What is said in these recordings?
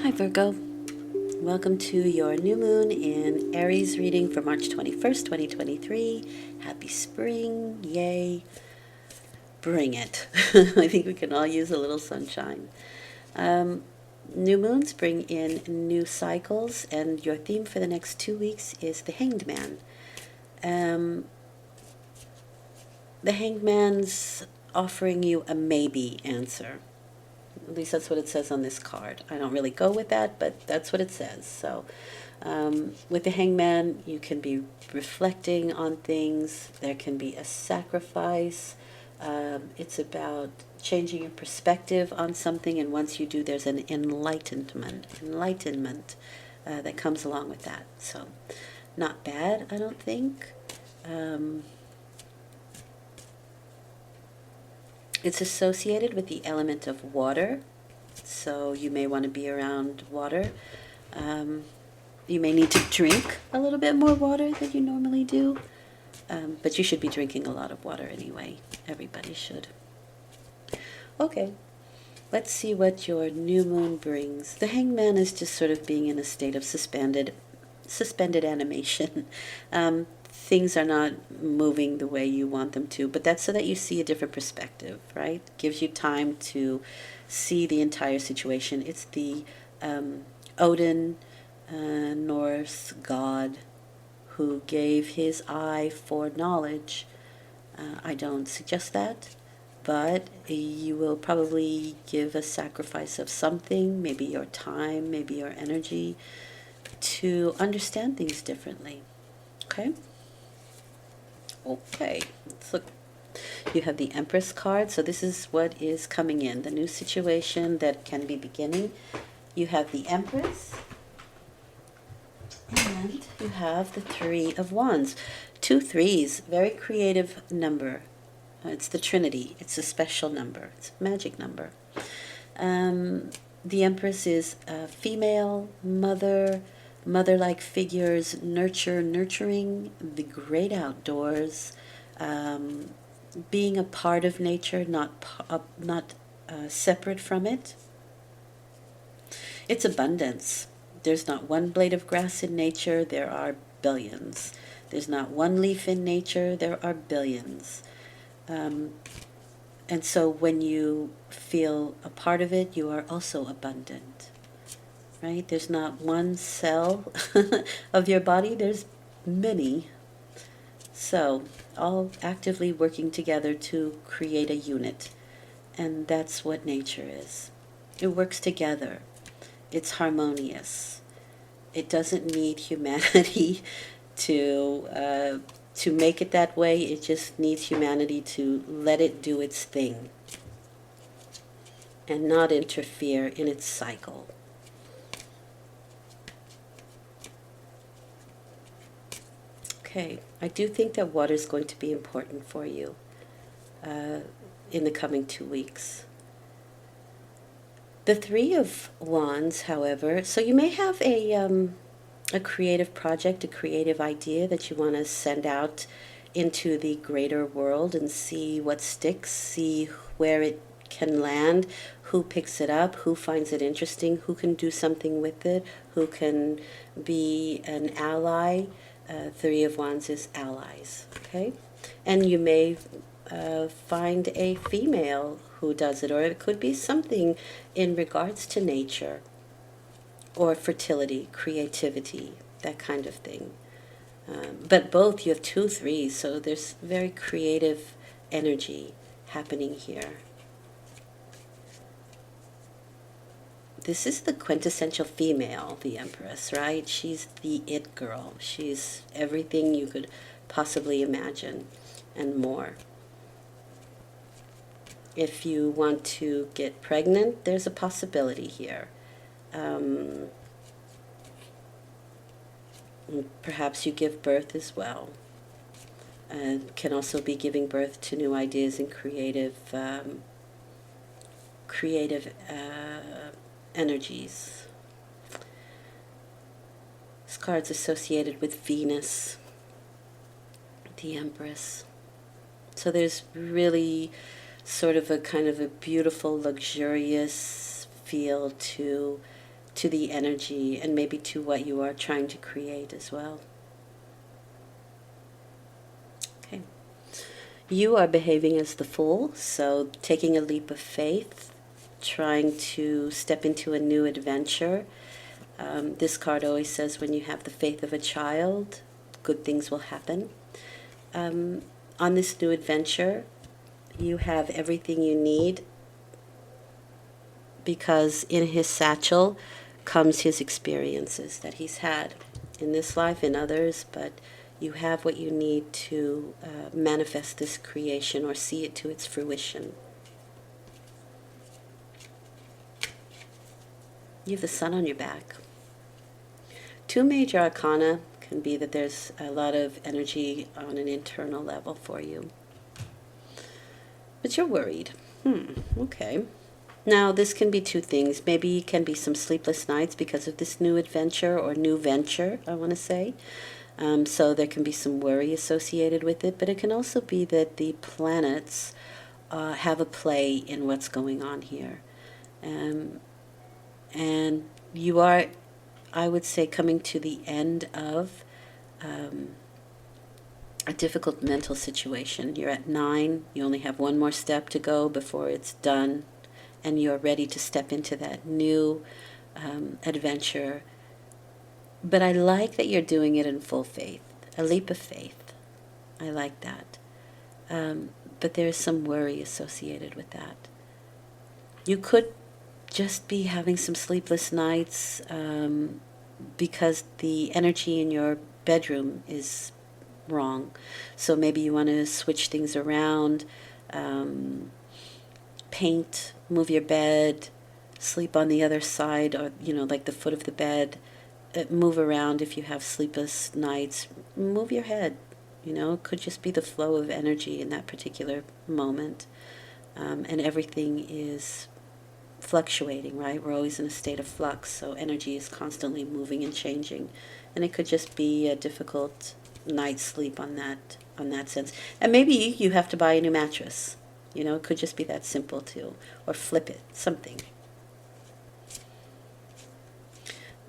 Hi Virgo, welcome to your new moon in Aries reading for March 21st, 2023. Happy spring, yay, bring it. I think we can all use a little sunshine. New moons bring in new cycles, and your theme for the next 2 weeks is the Hanged Man. The Hanged Man's offering you a maybe answer. At least that's what it says on this card. I don't really go with that, but that's what it says. So with the Hangman, you can be reflecting on things. There can be a sacrifice. It's about changing your perspective on something, and once you do, there's an enlightenment that comes along with that. So not bad, I don't think. It's associated with the element of water, so you may want to be around water. You may need to drink a little bit more water than you normally do, but you should be drinking a lot of water anyway. Everybody should. Okay, let's see what your new moon brings. The Hangman is just sort of being in a state of suspended animation. Things are not moving the way you want them to, but that's so that you see a different perspective, right? Gives you time to see the entire situation. It's the Odin, Norse god, who gave his eye for knowledge. I don't suggest that, but you will probably give a sacrifice of something, maybe your time, maybe your energy, to understand things differently. Okay? Okay, let's look. You have the Empress card, so this is what is coming in, the new situation that can be beginning. You have the Empress, and you have the Three of Wands. 2 3s, very creative number. It's the Trinity. It's a special number. It's a magic number. The Empress is a female, mother-like figures, nurturing, the great outdoors, being a part of nature, not separate from it. It's abundance. There's not one blade of grass in nature, there are billions. There's not one leaf in nature, there are billions. And so when you feel a part of it, you are also abundant, right? There's not one cell of your body, there's many. So all actively working together to create a unit. And that's what nature is. It works together. It's harmonious. It doesn't need humanity to make it that way. It just needs humanity to let it do its thing and not interfere in its cycle. Okay, I do think that water is going to be important for you in the coming 2 weeks. The Three of Wands, however, so you may have a creative project, a creative idea that you want to send out into the greater world and see what sticks, see where it can land, who picks it up, who finds it interesting, who can do something with it, who can be an ally. Three of Wands is allies, okay? And you may find a female who does it, or it could be something in regards to nature or fertility, creativity, that kind of thing. But both, you have 2 3s, so there's very creative energy happening here. This is the quintessential female, the Empress, right? She's the it girl. She's everything you could possibly imagine and more. If you want to get pregnant, there's a possibility here. Perhaps you give birth as well. Can also be giving birth to new ideas and creative energies. This card's associated with Venus, the Empress. So there's really sort of a kind of a beautiful, luxurious feel to to the energy and maybe to what you are trying to create as well. Okay. You are behaving as the Fool, so taking a leap of faith, trying to step into a new adventure. This card always says when you have the faith of a child, good things will happen. On this new adventure, you have everything you need, because in his satchel comes his experiences that he's had in this life, in others, but you have what you need to manifest this creation or see it to its fruition. You have the sun on your back. Two major arcana can be that there's a lot of energy on an internal level for you. But you're worried. Okay. Now, this can be two things. Maybe it can be some sleepless nights because of this new adventure or new venture, I want to say. So there can be some worry associated with it, but it can also be that the planets have a play in what's going on here. And you are, I would say, coming to the end of a difficult mental situation. You're at 9, you only have one more step to go before it's done, and you're ready to step into that new adventure. But I like that you're doing it in full faith, a leap of faith. I like that. But there's some worry associated with that. You could just be having some sleepless nights because the energy in your bedroom is wrong. So maybe you want to switch things around, paint, move your bed, sleep on the other side, or, like the foot of the bed. Move around if you have sleepless nights. Move your head. It could just be the flow of energy in that particular moment. And everything is fluctuating, right? We're always in a state of flux, so energy is constantly moving and changing. And it could just be a difficult night's sleep on that sense. And maybe you have to buy a new mattress. It could just be that simple too. Or flip it, something.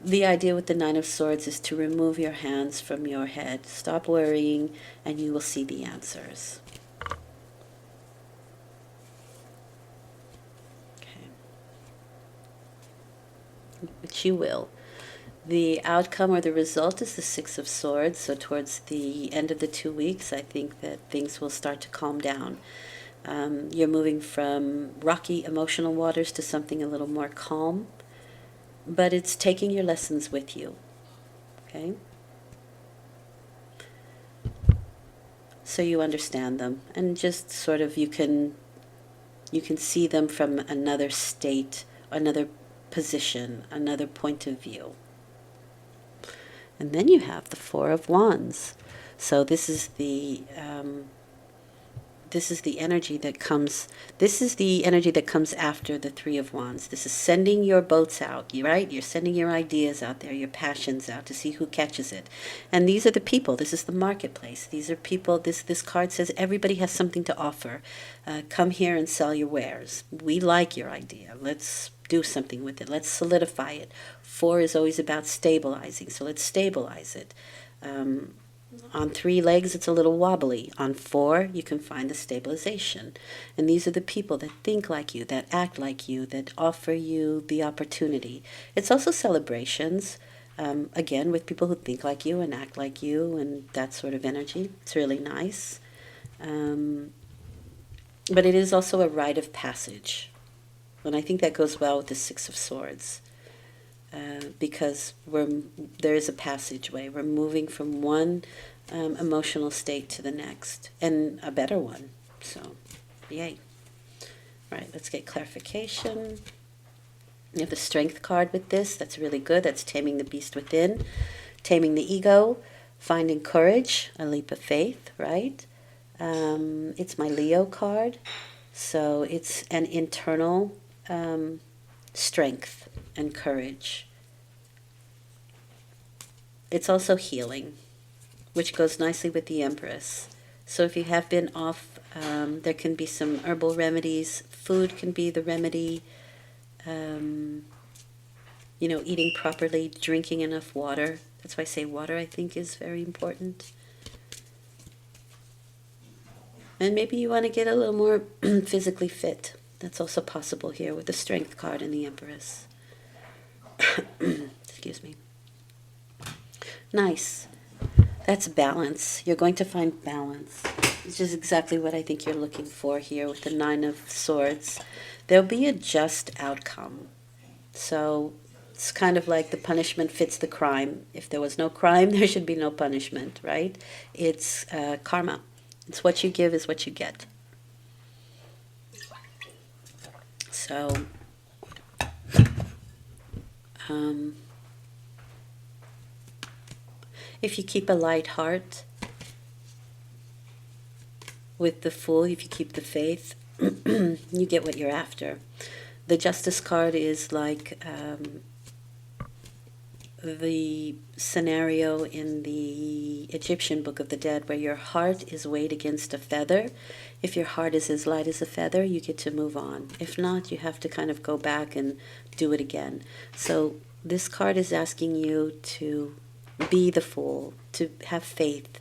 The idea with the Nine of Swords is to remove your hands from your head. Stop worrying, and you will see the answers. Okay. Which you will. The outcome or the result is the Six of Swords. So towards the end of the 2 weeks, I think that things will start to calm down. You're moving from rocky emotional waters to something a little more calm. But it's taking your lessons with you, okay? So you understand them, and just sort of you can see them from another state, another position, another point of view. And then you have the Four of Wands. So this is the energy that comes. This is the energy that comes after the Three of Wands. This is sending your boats out, right? You're sending your ideas out there, your passions out to see who catches it. And these are the people. This is the marketplace. These are people. This card says everybody has something to offer. Come here and sell your wares. We like your idea. Let's do something with it. Let's solidify it. 4 is always about stabilizing, so let's stabilize it. On 3 legs, it's a little wobbly. On 4, you can find the stabilization. And these are the people that think like you, that act like you, that offer you the opportunity. It's also celebrations, again, with people who think like you and act like you and that sort of energy. It's really nice. But it is also a rite of passage. And I think that goes well with the Six of Swords. Because there is a passageway. We're moving from one emotional state to the next, and a better one. So, yay. All right, let's get clarification. You have the Strength card with this. That's really good. That's taming the beast within, taming the ego, finding courage, a leap of faith, right? It's my Leo card. So it's an internal strength and courage. It's also healing, which goes nicely with the Empress. So if you have been off, there can be some herbal remedies. Food can be the remedy. eating properly, drinking enough water. That's why I say water, I think, is very important. And maybe you want to get a little more physically fit. That's also possible here with the Strength card and the Empress. Excuse me. Nice. That's balance. You're going to find balance, which is exactly what I think you're looking for here with the Nine of Swords. There'll be a just outcome. So it's kind of like the punishment fits the crime. If there was no crime, there should be no punishment, right? It's karma. It's what you give is what you get. So, if you keep a light heart with the Fool, if you keep the faith, you get what you're after. The Justice card is like the scenario in the Egyptian Book of the Dead where your heart is weighed against a feather. If your heart is as light as a feather, you get to move on. If not, you have to kind of go back and do it again. So this card is asking you to be the Fool, to have faith.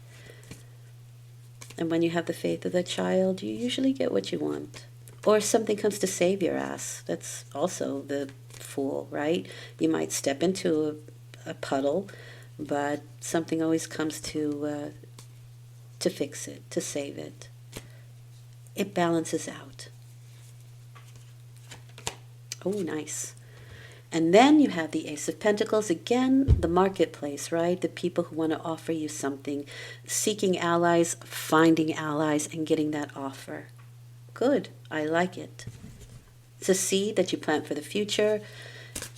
And when you have the faith of the child, you usually get what you want. Or something comes to save your ass. That's also the Fool, right? You might step into a puddle, but something always comes to fix it, to save it. It balances out. Oh, nice. And then you have the Ace of Pentacles, again, the marketplace, right? The people who want to offer you something, seeking allies, finding allies, and getting that offer. Good, I like it. It's a seed that you plant for the future.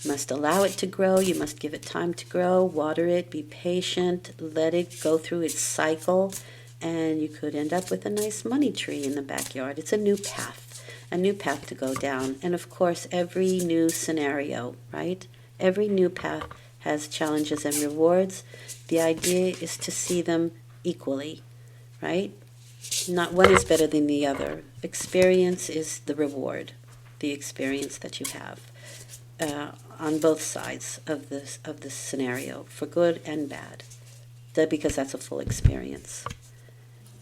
You must allow it to grow. You must give it time to grow, water it, be patient, let it go through its cycle, and you could end up with a nice money tree in the backyard. It's a new path to go down. And of course, every new scenario, right? Every new path has challenges and rewards. The idea is to see them equally, right? Not one is better than the other. Experience is the reward, the experience that you have on both sides of this scenario, for good and bad, because that's a full experience.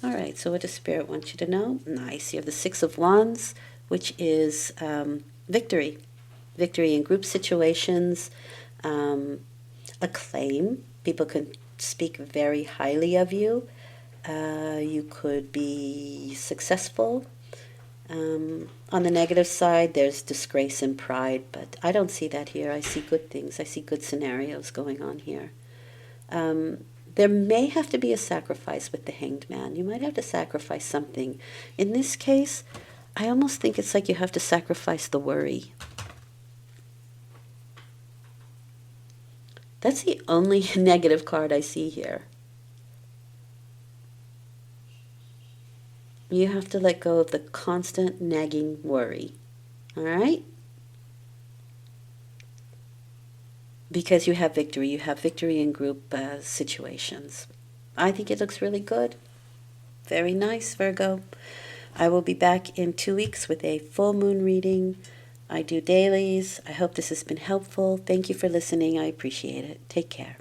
All right, so what does Spirit want you to know? Nice. You have the Six of Wands, which is victory. Victory in group situations, acclaim. People can speak very highly of you. You could be successful. On the negative side, there's disgrace and pride, but I don't see that here. I see good things. I see good scenarios going on here. There may have to be a sacrifice with the Hanged Man. You might have to sacrifice something. In this case, I almost think it's like you have to sacrifice the worry. That's the only negative card I see here. You have to let go of the constant nagging worry. All right? Because you have victory. You have victory in group situations. I think it looks really good. Very nice, Virgo. I will be back in 2 weeks with a full moon reading. I do dailies. I hope this has been helpful. Thank you for listening. I appreciate it. Take care.